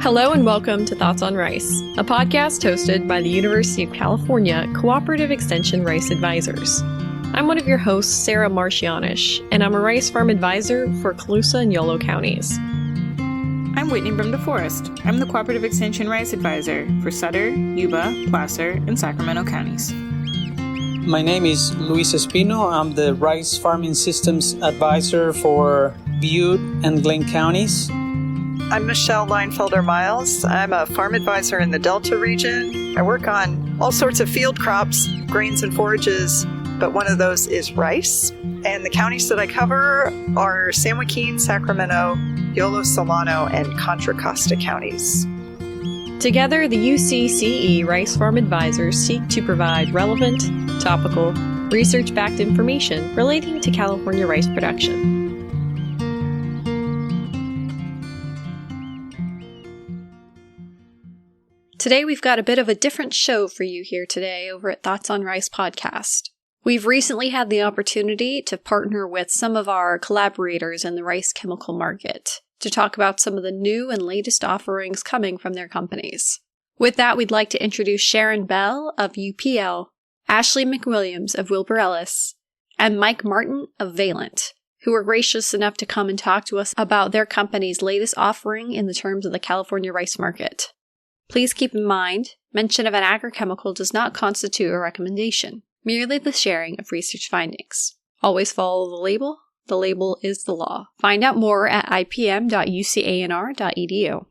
Hello and welcome to Thoughts on Rice, a podcast hosted by the University of California Cooperative Extension Rice Advisors. I'm one of your hosts, Sarah Marsh Janish, and I'm a rice farm advisor for Colusa and Yolo counties. I'm Whitney from DeForest. I'm the Cooperative Extension Rice Advisor for Sutter, Yuba, Placer, and Sacramento counties. My name is Luis Espino. I'm the Rice Farming Systems Advisor for Butte and Glenn counties. I'm Michelle Leinfelder-Miles. I'm a farm advisor in the Delta region. I work on all sorts of field crops, grains and forages, but one of those is rice. And the counties that I cover are San Joaquin, Sacramento, Yolo, Solano, and Contra Costa counties. Together, the UCCE Rice Farm Advisors seek to provide relevant, topical, research-backed information relating to California rice production. Today, we've got a bit of a different show for you here today over at Thoughts on Rice podcast. We've recently had the opportunity to partner with some of our collaborators in the rice chemical market to talk about some of the new and latest offerings coming from their companies. With that, we'd like to introduce Sharon Bell of UPL, Ashley McWilliams of Wilbur-Ellis, and Mike Martin of Valent, who were gracious enough to come and talk to us about their company's latest offering in the terms of the California rice market. Please keep in mind, mention of an agrochemical does not constitute a recommendation, merely the sharing of research findings. Always follow the label. The label is the law. Find out more at ipm.ucanr.edu.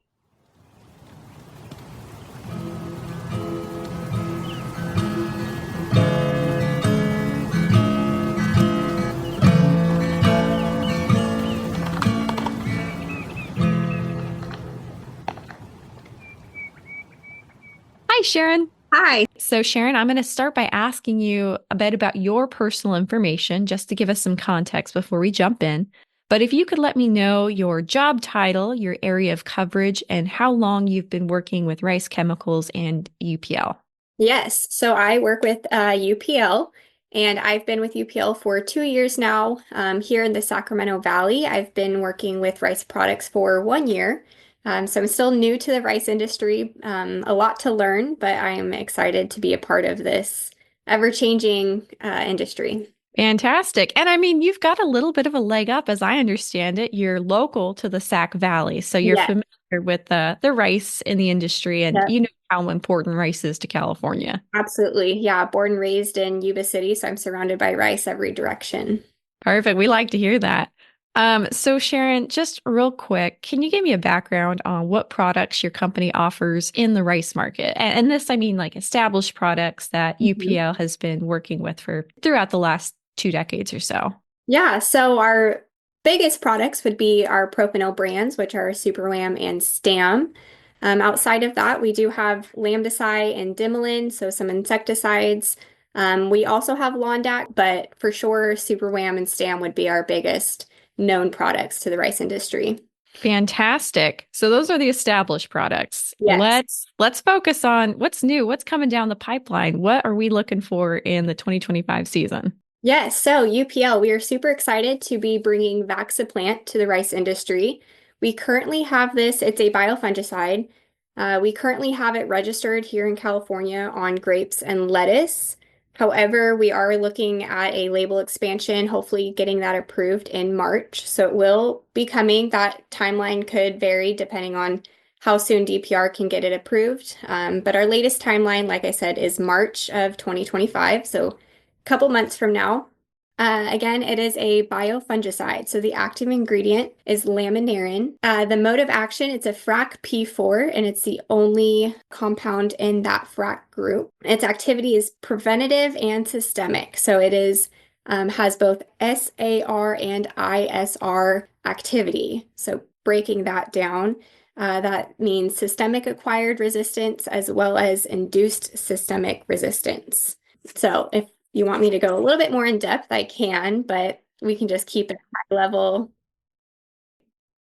Hi, Sharon. Hi. So, Sharon, I'm going to start by asking you a bit about your personal information, just to give us some context before we jump in. But if you could let me know your job title, your area of coverage, and how long you've been working with rice chemicals and UPL. Yes. So I work with UPL, and I've been with UPL for 2 years now. Here in the Sacramento Valley, I've been working with rice products for 1 year. So I'm still new to the rice industry, a lot to learn, but I am excited to be a part of this ever-changing industry. Fantastic. And I mean, you've got a little bit of a leg up, as I understand it. You're local to the Sac Valley, so you're familiar with the rice in the industry, and you know how important rice is to California. Absolutely. Yeah. Born and raised in Yuba City, so I'm surrounded by rice every direction. Perfect. We like to hear that. So Sharon, just real quick, can you give me a background on what products your company offers in the rice market? And this, I mean, like established products that UPL has been working with for throughout the last 2 decades or so. Yeah. So our biggest products would be our propanol brands, which are Super Lamb and Stam. Outside of that, we do have lambdicide and dimilin, so some insecticides. We also have Londac, but for sure, Super Lamb and Stam would be our biggest known products to the rice industry. Fantastic. So those are the established products. Yes. Let's focus on what's new, what's coming down the pipeline. What are we looking for in the 2025 season? Yes. So UPL, we are super excited to be bringing Vaxaplant to the rice industry. We currently have this, it's a biofungicide. We currently have it registered here in California on grapes and lettuce. However, we are looking at a label expansion, hopefully getting that approved in March. So it will be coming. That timeline could vary depending on how soon DPR can get it approved. But our latest timeline, like I said, is March of 2025. So a couple months from now. Again, it is a biofungicide. So the active ingredient is laminarin. The mode of action, it's a FRAC P4, and it's the only compound in that FRAC group. Its activity is preventative and systemic. So it is has both SAR and ISR activity. So breaking that down, that means systemic acquired resistance as well as induced systemic resistance. So if you want me to go a little bit more in depth, I can, but we can just keep it high level.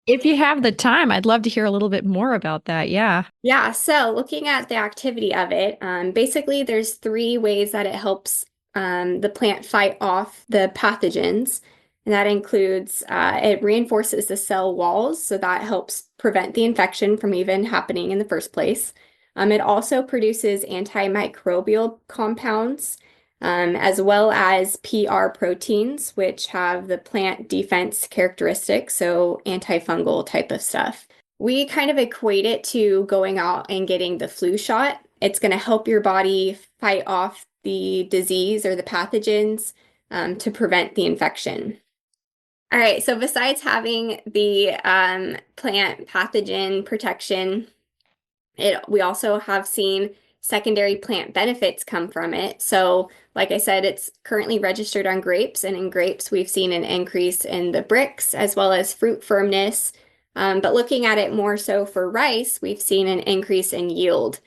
If you have the time, I'd love to hear a little bit more about that. Yeah. Yeah. So looking at the activity of it, basically there's 3 ways that it helps the plant fight off the pathogens. And that includes, it reinforces the cell walls. So that helps prevent the infection from even happening in the first place. It also produces antimicrobial compounds, as well as PR proteins, which have the plant defense characteristics, so antifungal type of stuff. We kind of equate it to going out and getting the flu shot. It's going to help your body fight off the disease or the pathogens to prevent the infection. All right, so besides having the plant pathogen protection, we also have seen secondary plant benefits come from it. So, like I said, it's currently registered on grapes, and in grapes, we've seen an increase in the bricks as well as fruit firmness. But looking at it more so for rice, we've seen an increase in yield.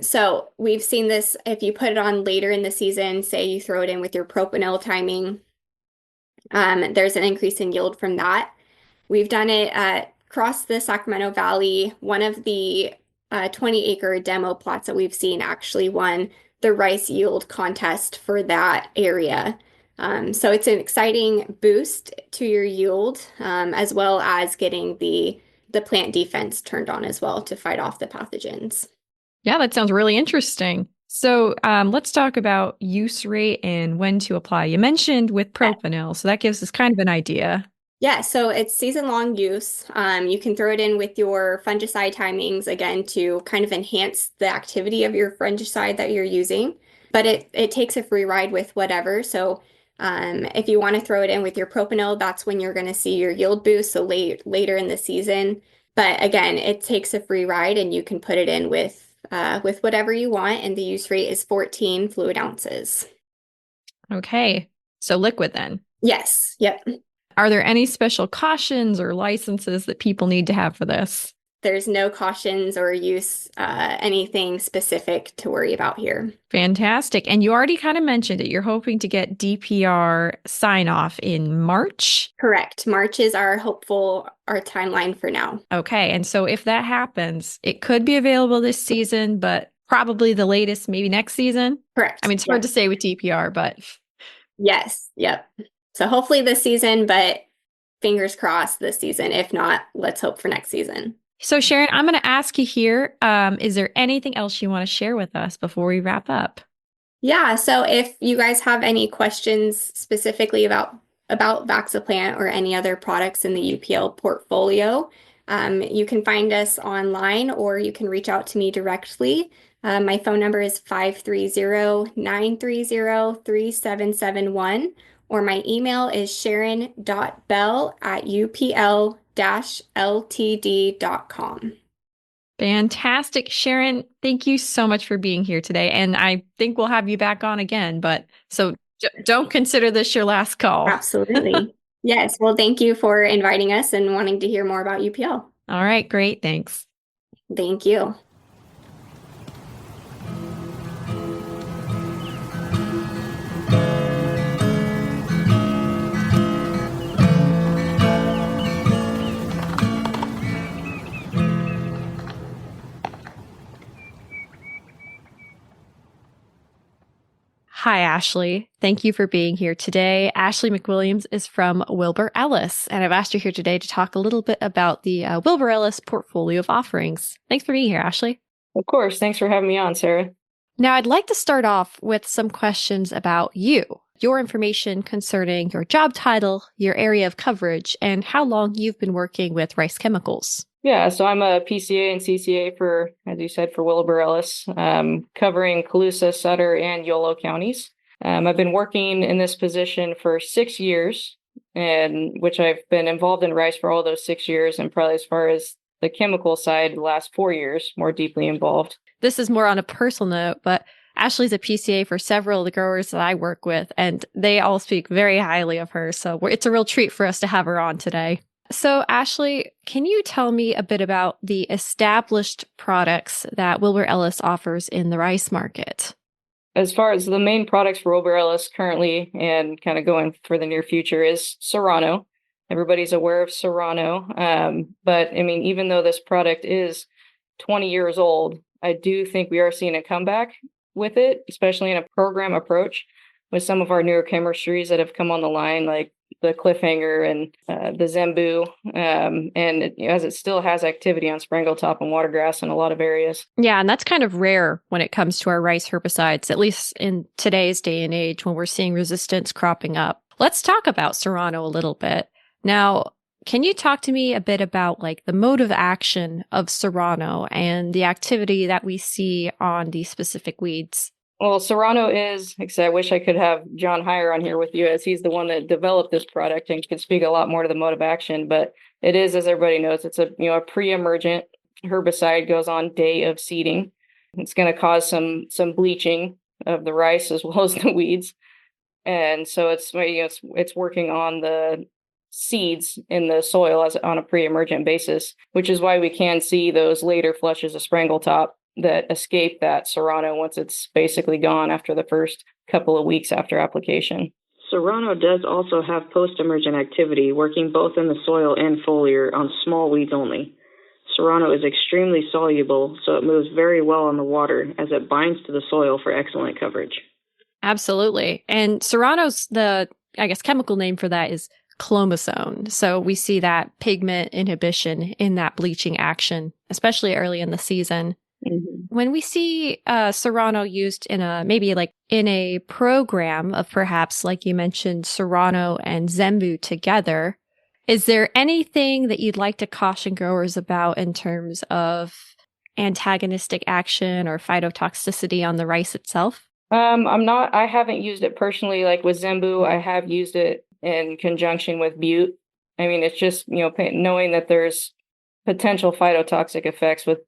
So we've seen this if you put it on later in the season, say you throw it in with your propanil timing, there's an increase in yield from that. We've done it across the Sacramento Valley. One of the 20-acre demo plots that we've seen actually won the rice yield contest for that area. So it's an exciting boost to your yield, as well as getting the plant defense turned on as well to fight off the pathogens. Yeah, that sounds really interesting. So let's talk about use rate and when to apply. You mentioned with propanil, so that gives us kind of an idea. Yeah, so it's season-long use. You can throw it in with your fungicide timings, again, to kind of enhance the activity of your fungicide that you're using. But it takes a free ride with whatever. So if you want to throw it in with your propanil, that's when you're going to see your yield boost, so later in the season. But again, it takes a free ride, and you can put it in with whatever you want, and the use rate is 14 fluid ounces. Okay, so liquid then. Yes, yep. Are there any special cautions or licenses that people need to have for this? There's no cautions or use anything specific to worry about here. Fantastic. And you already kind of mentioned it. You're hoping to get DPR sign-off in March? Correct. March is our timeline for now. Okay. And so if that happens, it could be available this season, but probably the latest, maybe next season? Correct. I mean, it's hard to say with DPR, but... Yes. Yep. So hopefully this season, but fingers crossed this season. If not, let's hope for next season. So Sharon, I'm going to ask you here, is there anything else you want to share with us before we wrap up? Yeah, so if you guys have any questions specifically about Vaxaplant or any other products in the UPL portfolio, you can find us online or you can reach out to me directly. My phone number is 530-930-3771, or my email is sharon.bell@upl-ltd.com. Fantastic. Sharon, thank you so much for being here today. And I think we'll have you back on again, so don't consider this your last call. Absolutely. Yes. Well, thank you for inviting us and wanting to hear more about UPL. All right. Great. Thanks. Thank you. Hi, Ashley. Thank you for being here today. Ashley McWilliams is from Wilbur-Ellis, and I've asked her here today to talk a little bit about the Wilbur-Ellis portfolio of offerings. Thanks for being here, Ashley. Of course. Thanks for having me on, Sarah. Now, I'd like to start off with some questions about you, your information concerning your job title, your area of coverage, and how long you've been working with Rice Chemicals. Yeah, so I'm a PCA and CCA for, as you said, for Wilbur-Ellis, covering Colusa, Sutter, and Yolo counties. I've been working in this position for 6 years, and which I've been involved in rice for all those 6 years, and probably as far as the chemical side, the last 4 years, more deeply involved. This is more on a personal note, but Ashley's a PCA for several of the growers that I work with, and they all speak very highly of her. So it's a real treat for us to have her on today. So Ashley, can you tell me a bit about the established products that Wilbur-Ellis offers in the rice market? As far as the main products for Wilbur-Ellis currently and kind of going for the near future is Serrano. Everybody's aware of Serrano. But I mean, even though this product is 20 years old, I do think we are seeing a comeback with it, especially in a program approach with some of our newer chemistries that have come on the line, like the cliffhanger and the Zembu, as it still has activity on Sprangletop and watergrass in a lot of areas. Yeah, and that's kind of rare when it comes to our rice herbicides, at least in today's day and age when we're seeing resistance cropping up. Let's talk about Serrano a little bit. Now, can you talk to me a bit about like the mode of action of Serrano and the activity that we see on these specific weeds? Well, Serrano is, like I said, I wish I could have John Heyer on here with you, as he's the one that developed this product and can speak a lot more to the mode of action. But it is, as everybody knows, it's a pre-emergent herbicide, goes on day of seeding. It's going to cause some bleaching of the rice as well as the weeds, and so it's working on the seeds in the soil as on a pre-emergent basis, which is why we can see those later flushes of Sprangletop that escape that Serrano once it's basically gone after the first couple of weeks after application. Serrano does also have post-emergent activity, working both in the soil and foliar on small weeds only. Serrano is extremely soluble, so it moves very well on the water as it binds to the soil for excellent coverage. Absolutely. And Serrano's, chemical name for that is clomazone. So we see that pigment inhibition in that bleaching action, especially early in the season. Mm-hmm. When we see Serrano used in a program of perhaps, like you mentioned, Serrano and Zembu together, is there anything that you'd like to caution growers about in terms of antagonistic action or phytotoxicity on the rice itself? I haven't used it personally, like with Zembu. I have used it in conjunction with Butte. I mean, it's just, knowing that there's potential phytotoxic effects with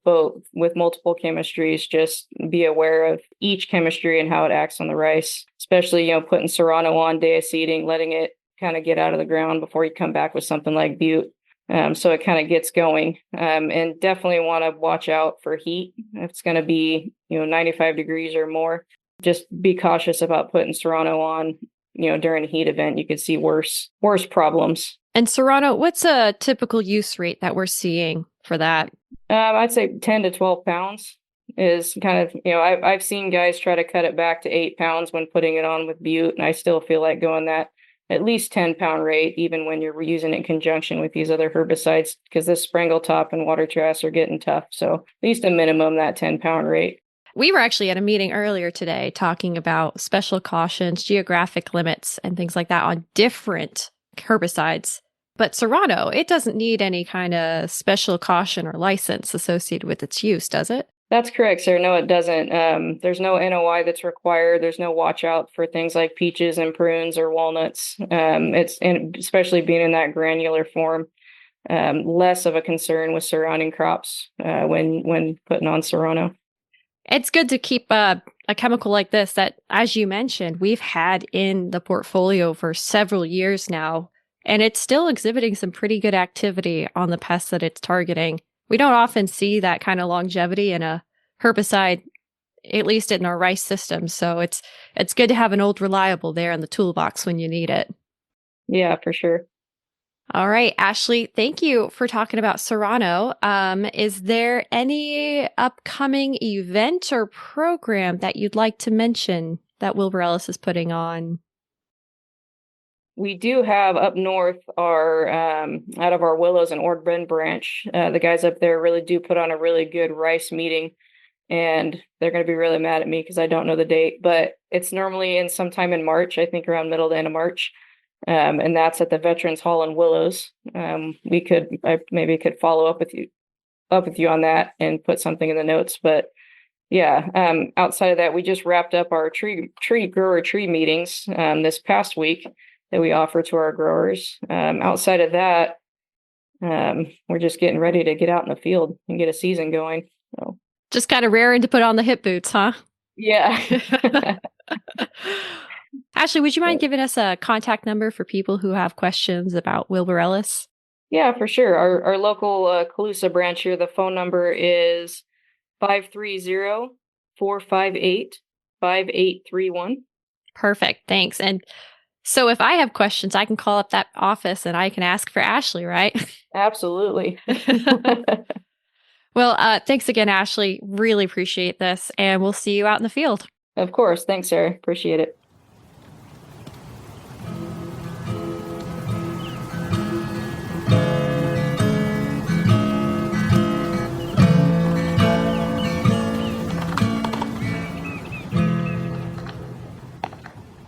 multiple chemistries. Just be aware of each chemistry and how it acts on the rice, especially, putting Serrano on day of seeding, letting it kind of get out of the ground before you come back with something like Butte. So it kind of gets going, and definitely want to watch out for heat. If it's going to be, 95 degrees or more, just be cautious about putting Serrano on, during a heat event. You could see worse problems. And Serrano, what's a typical use rate that we're seeing for that? I'd say 10 to 12 pounds is kind of, I've seen guys try to cut it back to 8 pounds when putting it on with Butte, and I still feel like going that at least 10-pound rate, even when you're using it in conjunction with these other herbicides, because this Sprangletop and watergrass are getting tough. So at least a minimum that 10-pound rate. We were actually at a meeting earlier today talking about special cautions, geographic limits, and things like that on different herbicides. But Serrano, it doesn't need any kind of special caution or license associated with its use, does it? That's correct, sir. No, it doesn't. There's no NOI that's required. There's no watch out for things like peaches and prunes or walnuts. Especially being in that granular form, less of a concern with surrounding crops when putting on Serrano. It's good to keep a chemical like this that, as you mentioned, we've had in the portfolio for several years now, and it's still exhibiting some pretty good activity on the pests that it's targeting. We don't often see that kind of longevity in a herbicide, at least in our rice system. So it's good to have an old reliable there in the toolbox when you need it. Yeah, for sure. All right, Ashley, thank you for talking about Serrano. Is there any upcoming event or program that you'd like to mention that Wilbur-Ellis is putting on? We do have up north our out of our Willows and Ord Bend branch. The guys up there really do put on a really good rice meeting, and they're going to be really mad at me because I don't know the date, but it's normally in sometime in March, I think around middle to end of March. And that's at the Veterans Hall in Willows. I maybe could follow up with you on that and put something in the notes. But yeah, outside of that, we just wrapped up our tree grower tree meetings this past week that we offer to our growers. Outside of that, we're just getting ready to get out in the field and get a season going. So just kind of raring to put on the hip boots, huh? Yeah. Ashley, would you mind giving us a contact number for people who have questions about Wilbur-Ellis? Yeah, for sure. Our local Colusa branch here, the phone number is 530-458-5831. Perfect. Thanks. And so if I have questions, I can call up that office and I can ask for Ashley, right? Absolutely. Well, thanks again, Ashley. Really appreciate this. And we'll see you out in the field. Of course. Thanks, Sarah. Appreciate it.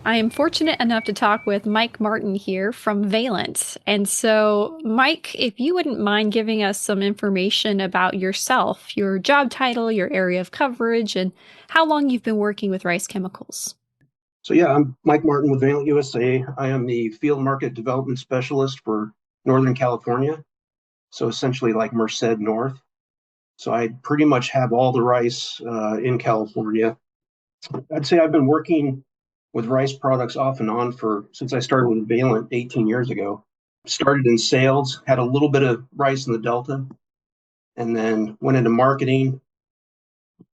I am fortunate enough to talk with Mike Martin here from Valent. And so, Mike, if you wouldn't mind giving us some information about yourself, your job title, your area of coverage, and how long you've been working with rice chemicals. So yeah, I'm Mike Martin with Valent USA. I am the field market development specialist for Northern California. So essentially like Merced North. So I pretty much have all the rice in California. I'd say I've been working with rice products off and on since I started with Valent 18 years ago. Started in sales, had a little bit of rice in the Delta, and then went into marketing.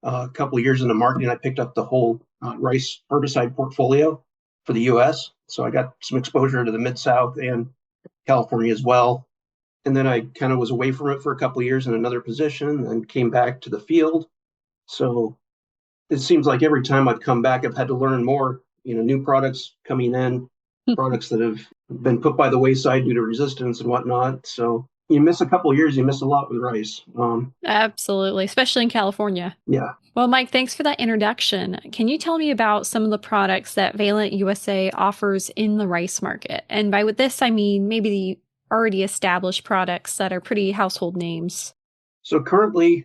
A couple of years into marketing, I picked up the whole rice herbicide portfolio for the U.S. So I got some exposure to the Mid-South and California as well. And then I kind of was away from it for a couple of years in another position and came back to the field. So it seems like every time I've come back, I've had to learn more, new products coming in, products that have been put by the wayside due to resistance and whatnot. So you miss a couple of years, you miss a lot with rice. Absolutely, especially in California. Yeah. Well, Mike, thanks for that introduction. Can you tell me about some of the products that Valent USA offers in the rice market? And by with this, I mean maybe the already established products that are pretty household names. So currently,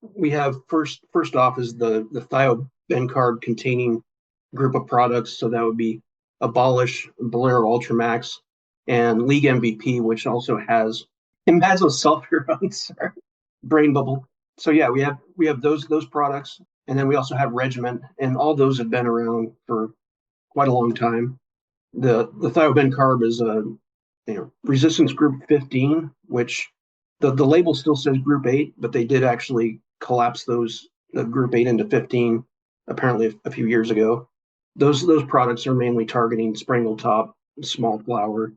we have first off is the thiobencarb containing group of products. So that would be Abolish, Bolero Ultramax, and League MVP, which also has imazosulfuron, sorry, brain bubble. So yeah, we have those products, and then we also have Regiment, and all those have been around for quite a long time. The thiobencarb is a resistance group 15, which the label still says group 8, but they did actually collapse the group 8 into 15 apparently a few years ago. Those products are mainly targeting springle top, small flower.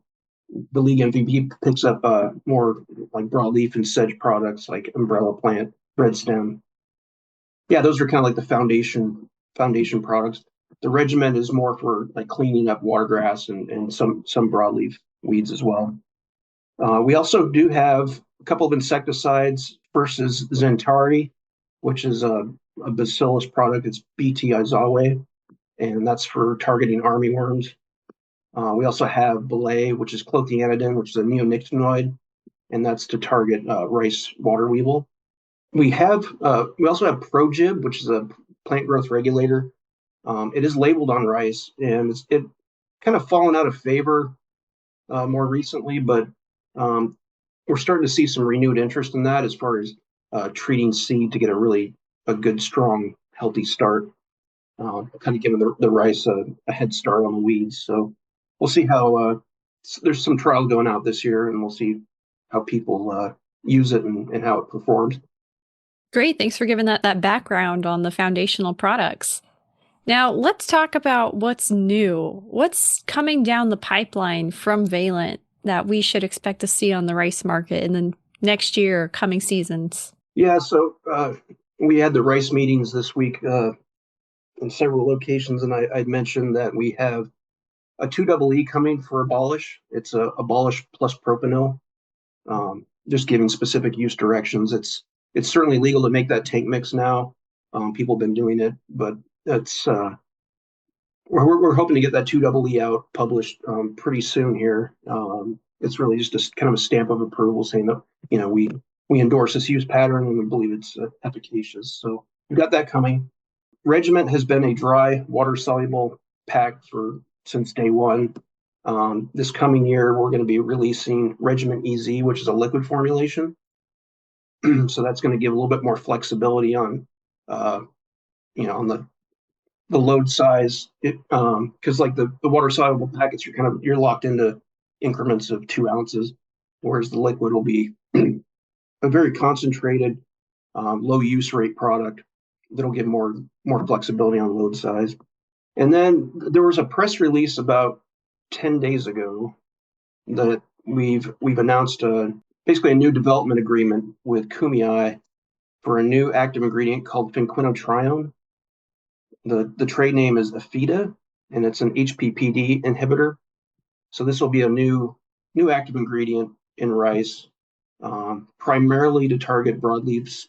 The League MVP picks up more like broadleaf and sedge products like umbrella plant, red stem. Yeah, those are kind of like the foundation products. The Regiment is more for like cleaning up watergrass and some broadleaf weeds as well. We also do have a couple of insecticides. First is Zentari, which is a bacillus product. It's BT Izawe, and that's for targeting armyworms. We also have Belay, which is clothianidin, which is a neonicotinoid, and that's to target rice water weevil. We also have Projib, which is a plant growth regulator. It is labeled on rice, and it kind of fallen out of favor more recently, but we're starting to see some renewed interest in that as far as treating seed to get a good, strong, healthy start, kind of giving the rice a head start on the weeds. So we'll see how there's some trial going out this year, and we'll see how people use it and how it performs. Great. Thanks for giving that background on the foundational products. Now, let's talk about what's new. What's coming down the pipeline from Valent that we should expect to see on the rice market in the next year, coming seasons? Yeah, so we had the rice meetings this week in several locations, and I'd mentioned that we have a 2EE coming for Abolish. It's a Abolish plus propanil, just giving specific use directions. It's certainly legal to make that tank mix now. People have been doing it, but it's we're hoping to get that 2EE out published pretty soon here. It's really just kind of a stamp of approval saying that we endorse this use pattern and we believe it's efficacious. So we've got that coming. Regiment has been a dry, water-soluble pack since day one. This coming year, we're going to be releasing Regiment EZ, which is a liquid formulation. So that's going to give a little bit more flexibility on, on the load size. Because like the water-soluble packets, you're locked into increments of 2 ounces, whereas the liquid will be a very concentrated, low use rate product that'll give more flexibility on load size. And then there was a press release about 10 days ago that we've announced basically a new development agreement with Kumei for a new active ingredient called finquinotrione. The trade name is Afida, and it's an HPPD inhibitor. So this will be a new active ingredient in rice, primarily to target broadleaf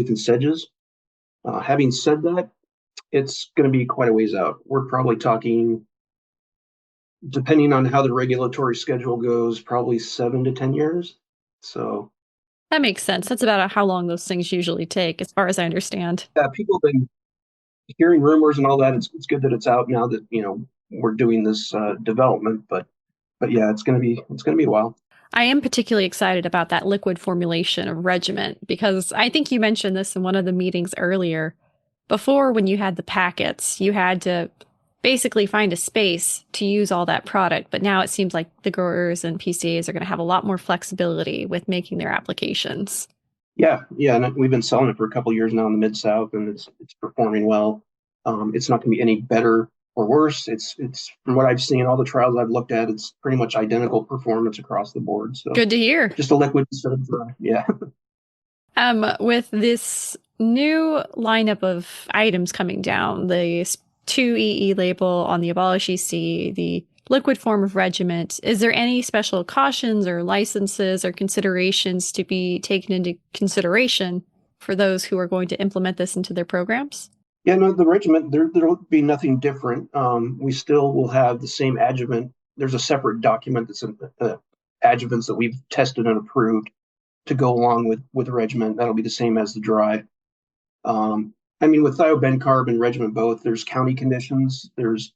and sedges. Having said that, it's going to be quite a ways out. We're probably talking depending on how the regulatory schedule goes, probably 7 to 10 years. So That makes sense. That's about how long those things usually take, as far as I understand. yeah, people have been hearing rumors and all that. It's good that it's out now that we're doing this development, but yeah, it's gonna be a while. I am particularly excited about that liquid formulation of Regiment because I think you mentioned this in one of the meetings earlier. Before, when you had the packets, you had to basically find a space to use all that product. But now it seems like the growers and PCAs are going to have a lot more flexibility with making their applications. Yeah, and we've been selling it for a couple of years now in the Mid-South, and it's performing well. It's not going to be any better or worse. It's from what I've seen, all the trials I've looked at, it's pretty much identical performance across the board. So good to hear. Just a liquid instead of dry. Yeah. With this new lineup of items coming down, the 2EE label on the Abolish EC, the liquid form of Regiment, is there any special cautions or licenses or considerations to be taken into consideration for those who are going to implement this into their programs? Yeah, no, the Regiment, there'll be nothing different. We still will have the same adjuvant. There's a separate document that's adjuvants that we've tested and approved to go along with Regiment. That'll be the same as the dry. With thiobencarb and Regiment both, there's county conditions, there's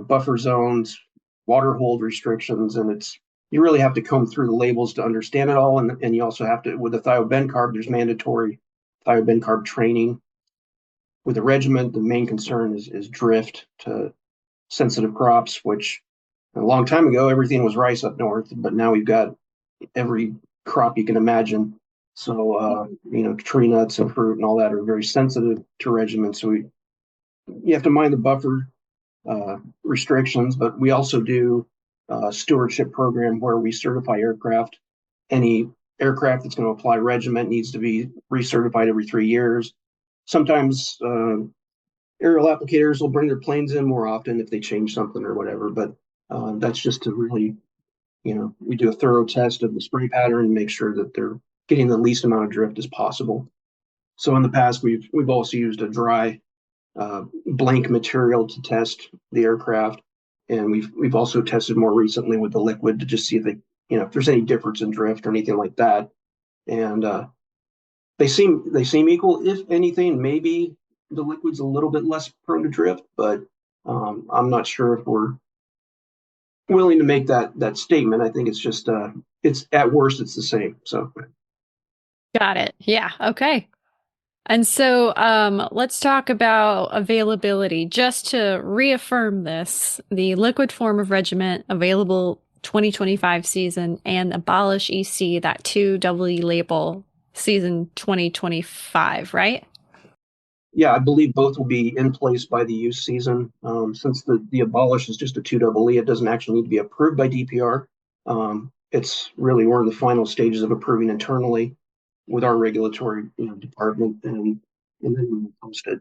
buffer zones, water hold restrictions, and you really have to comb through the labels to understand it all. And you also have to, with the thiobencarb, there's mandatory thiobencarb training. With the Regiment, the main concern is drift to sensitive crops, which a long time ago, everything was rice up north, but now we've got every crop you can imagine. So, tree nuts and fruit and all that are very sensitive to Regiment. So you have to mind the buffer restrictions, but we also do a stewardship program where we certify aircraft. Any aircraft that's going to apply Regiment needs to be recertified every 3 years. Sometimes aerial applicators will bring their planes in more often if they change something or whatever, but that's just to really, we do a thorough test of the spray pattern and make sure that they're getting the least amount of drift as possible. So in the past, we've also used a dry blank material to test the aircraft, and we've also tested more recently with the liquid to just see if if there's any difference in drift or anything like that. And they seem equal. If anything, maybe the liquid's a little bit less prone to drift, but I'm not sure if we're willing to make that statement. I think it's just it's at worst it's the same. So got it. Yeah. Okay. And so let's talk about availability. Just to reaffirm this, the liquid form of Regiment available 2025 season and Abolish EC, that 2EE label, season 2025, right? Yeah, I believe both will be in place by the use season. Since the Abolish is just a 2EE, it doesn't actually need to be approved by DPR. It's really, we're in the final stages of approving internally with our regulatory department, and then we will post it.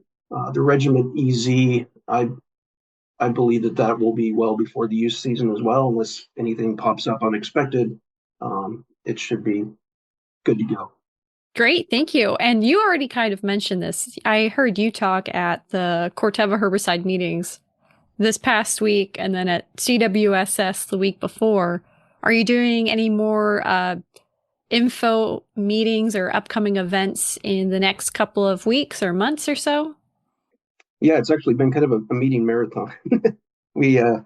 The Regiment EZ, I believe that will be well before the use season as well, unless anything pops up unexpected. It should be good to go. Great, thank you. And you already kind of mentioned this. I heard you talk at the Corteva herbicide meetings this past week and then at CWSS the week before. Are you doing any more info meetings or upcoming events in the next couple of weeks or months or so? Yeah, it's actually been kind of a meeting marathon. We had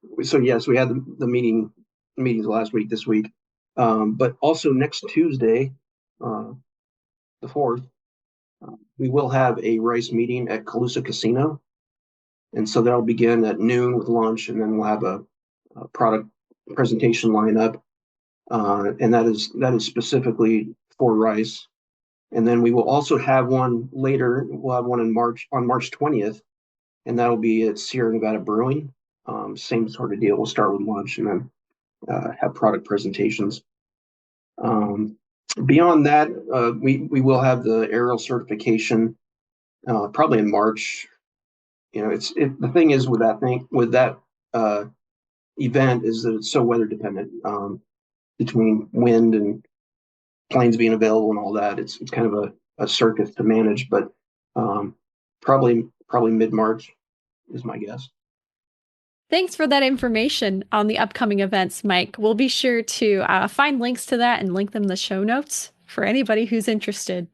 the meetings last week, this week, but also next Tuesday, the 4th, we will have a rice meeting at Colusa Casino, and so that'll begin at noon with lunch, and then we'll have a product presentation lineup, and that is specifically for rice. And then we will also have one later. We'll have one on March 20th, and that'll be at Sierra Nevada Brewing. Same sort of deal. We'll start with lunch and then have product presentations. Beyond that, we will have the aerial certification probably in March. The thing is with that event is that it's so weather dependent, between wind and planes being available and all that. It's kind of a circus to manage, but probably mid-March is my guess. Thanks for that information on the upcoming events, Mike. We'll be sure to find links to that and link them in the show notes for anybody who's interested.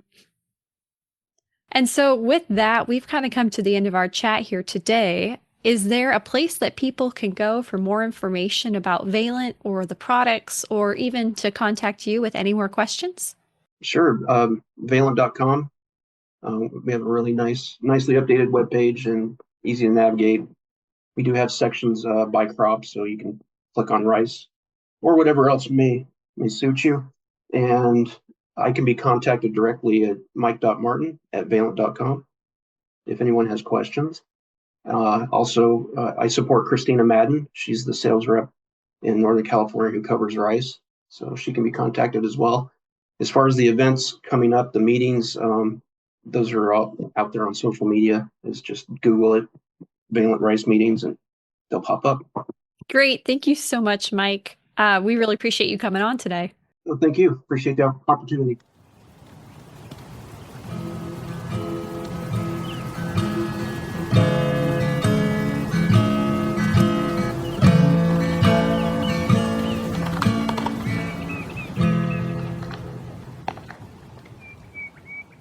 And so with that, we've kind of come to the end of our chat here today. Is there a place that people can go for more information about Valent or the products, or even to contact you with any more questions? Sure. Valent.com. We have a really nicely updated webpage and easy to navigate. We do have sections by crop, so you can click on rice or whatever else may suit you. And I can be contacted directly at mike.martin@valent.com if anyone has questions. Also, I support Christina Madden. She's the sales rep in Northern California who covers rice, so she can be contacted as well. As far as the events coming up, the meetings, those are all out there on social media. It's just Google it, Valent Rice Meetings, and they'll pop up. Great. Thank you so much, Mike. We really appreciate you coming on today. Well, thank you. Appreciate the opportunity.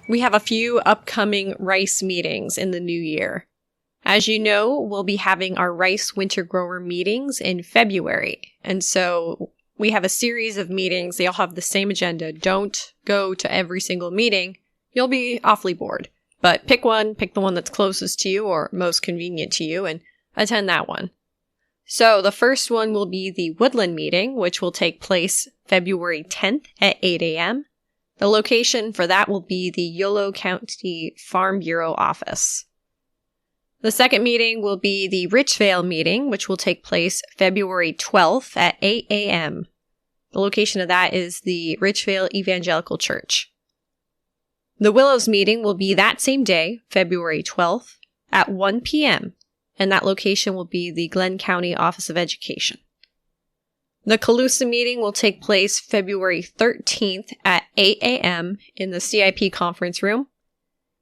We have a few upcoming rice meetings in the new year. As you know, we'll be having our rice winter grower meetings in February. And so we have a series of meetings. They all have the same agenda. Don't go to every single meeting. You'll be awfully bored. But pick the one that's closest to you or most convenient to you, and attend that one. So the first one will be the Woodland Meeting, which will take place February 10th at 8 a.m. The location for that will be the Yolo County Farm Bureau office. The second meeting will be the Richvale Meeting, which will take place February 12th at 8 a.m. The location of that is the Richvale Evangelical Church. The Willows Meeting will be that same day, February 12th, at 1 p.m., and that location will be the Glenn County Office of Education. The Colusa Meeting will take place February 13th at 8 a.m. in the CIP conference room.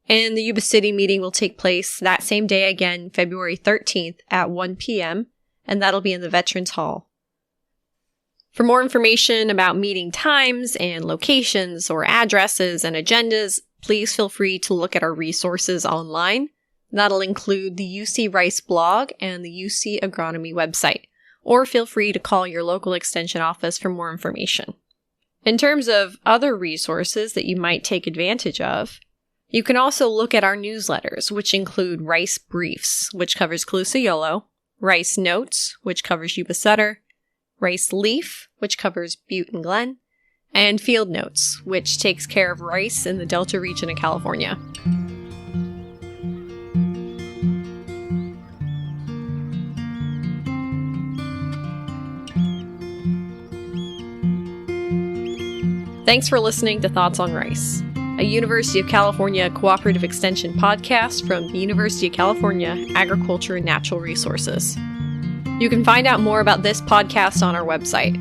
And the Yuba City meeting will take place that same day again, February 13th at 1 p.m., and that'll be in the Veterans Hall. For more information about meeting times and locations or addresses and agendas, please feel free to look at our resources online. That'll include the UC Rice blog and the UC Agronomy website. Or feel free to call your local extension office for more information. In terms of other resources that you might take advantage of, you can also look at our newsletters, which include Rice Briefs, which covers Colusa Yolo, Rice Notes, which covers Yuba Sutter, Rice Leaf, which covers Butte and Glen, and Field Notes, which takes care of rice in the Delta region of California. Thanks for listening to Thoughts on Rice, a University of California Cooperative Extension podcast from the University of California Agriculture and Natural Resources. You can find out more about this podcast on our website,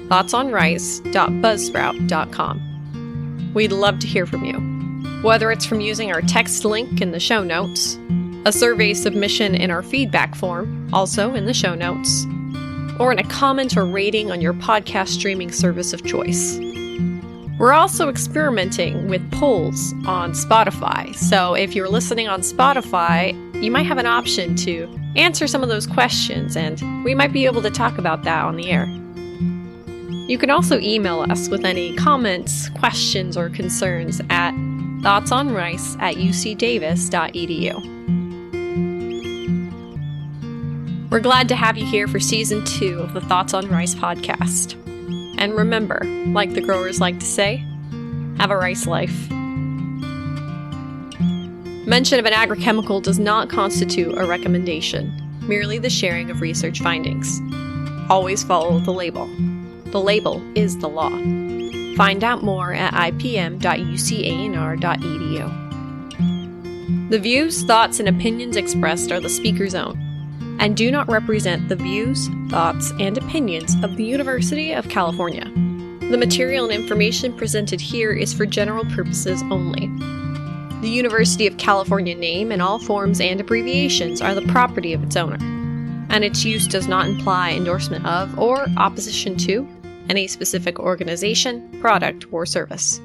thoughtsonrice.buzzsprout.com. We'd love to hear from you, whether it's from using our text link in the show notes, a survey submission in our feedback form, also in the show notes, or in a comment or rating on your podcast streaming service of choice. We're also experimenting with polls on Spotify, so if you're listening on Spotify, you might have an option to answer some of those questions, and we might be able to talk about that on the air. You can also email us with any comments, questions, or concerns at thoughtsonrice@ucdavis.edu. We're glad to have you here for Season 2 of the Thoughts on Rice podcast. And remember, like the growers like to say, have a rice life. Mention of an agrochemical does not constitute a recommendation, merely the sharing of research findings. Always follow the label. The label is the law. Find out more at ipm.ucanr.edu. The views, thoughts, and opinions expressed are the speaker's own, and do not represent the views, thoughts, and opinions of the University of California. The material and information presented here is for general purposes only. The University of California name and all forms and abbreviations are the property of its owner, and its use does not imply endorsement of or opposition to any specific organization, product, or service.